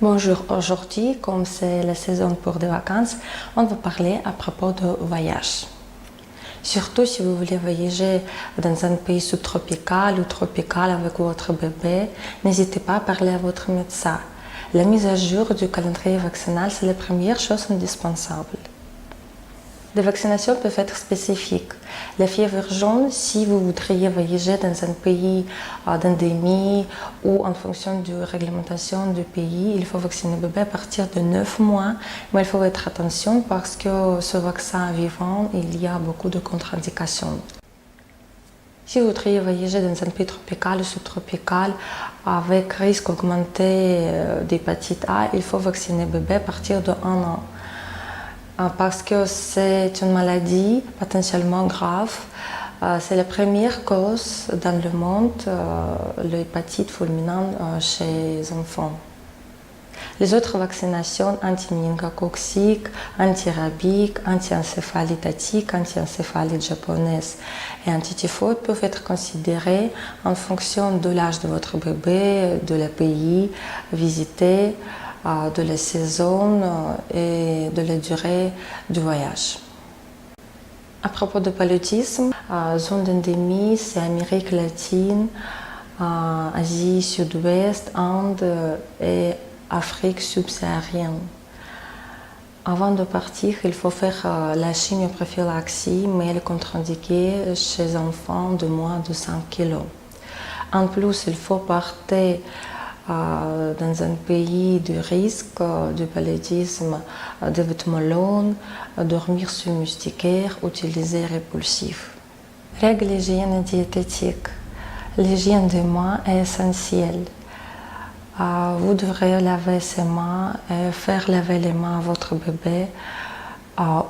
Bonjour, aujourd'hui, comme c'est la saison pour des vacances, on va parler à propos de voyage. Surtout si vous voulez voyager dans un pays subtropical ou tropical avec votre bébé, n'hésitez pas à parler à votre médecin. La mise à jour du calendrier vaccinal, c'est la première chose indispensable. Les vaccinations peuvent être spécifiques. La fièvre jaune, si vous voudriez voyager dans un pays d'endémie ou en fonction de la réglementation du pays, il faut vacciner le bébé à partir de 9 mois. Mais il faut faire attention parce que ce vaccin vivant, il y a beaucoup de contre-indications. Si vous voudriez voyager dans un pays tropical ou subtropical avec risque augmenté d'hépatite A, il faut vacciner le bébé à partir de 1 an. Parce que c'est une maladie potentiellement grave. C'est la première cause dans le monde, l'hépatite fulminante chez les enfants. Les autres vaccinations anti-méningocoquiques, anti-rabiques, anti-encéphalitiques, anti-encéphalite japonaise et anti-typhoïde peuvent être considérées en fonction de l'âge de votre bébé, de le pays visité, de la saison et de la durée du voyage. À propos du paludisme, zone d'endémie, c'est Amérique latine, Asie sud-ouest, Inde et Afrique subsaharienne. Avant de partir, il faut faire la chimioprophylaxie, mais elle est contre-indiquée chez les enfants de moins de 5 kg. En plus, il faut partir dans un pays de risque du paludisme, des vêtements longs, dormir sous moustiquaire, utiliser répulsif. Règles d'hygiène et diététique. L'hygiène des mains est essentielle. Vous devrez laver ses mains et faire laver les mains à votre bébé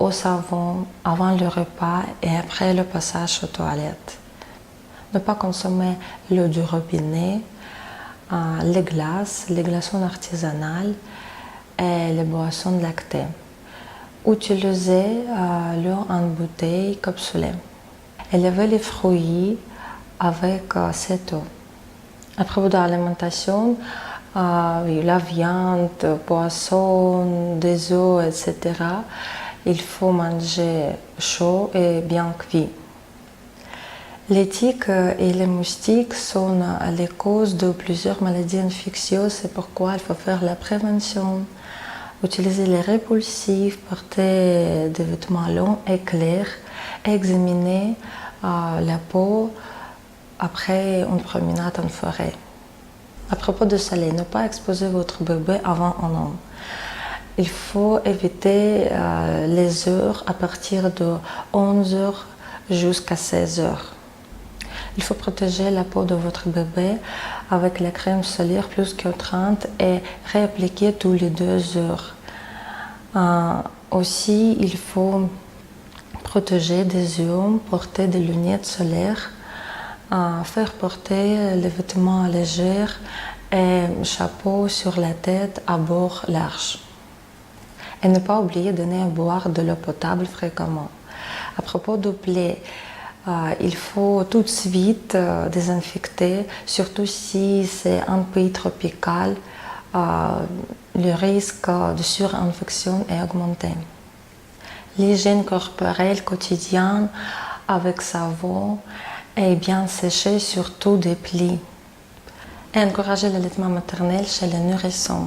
au savon avant le repas et après le passage aux toilettes. Ne pas consommer l'eau du robinet, les glaçons artisanales et les boissons lactées. Utilisez l'eau en bouteille capsulée. Et lavez les fruits avec cette eau. À propos de l'alimentation, la viande, poisson, des œufs, etc., il faut manger chaud et bien cuit. Les tiques et les moustiques sont les causes de plusieurs maladies infectieuses, c'est pourquoi il faut faire la prévention. Utiliser les répulsifs, porter des vêtements longs et clairs, examiner la peau après une promenade en forêt. À propos de soleil, ne pas exposer votre bébé avant 1 an. Il faut éviter les heures à partir de 11 heures jusqu'à 16 heures. Il faut protéger la peau de votre bébé avec la crème solaire plus que 30 et réappliquer tous les 2 heures. Aussi, il faut protéger des yeux, porter des lunettes solaires, faire porter les vêtements légers et chapeau sur la tête à bord large. Et ne pas oublier de donner à boire de l'eau potable fréquemment. À propos de plaies, il faut tout de suite désinfecter, surtout si c'est un pays tropical, le risque de surinfection est augmenté. L'hygiène corporelle quotidienne avec savon et bien sécher surtout des plis. Et encourager l'allaitement maternel chez les nourrissons.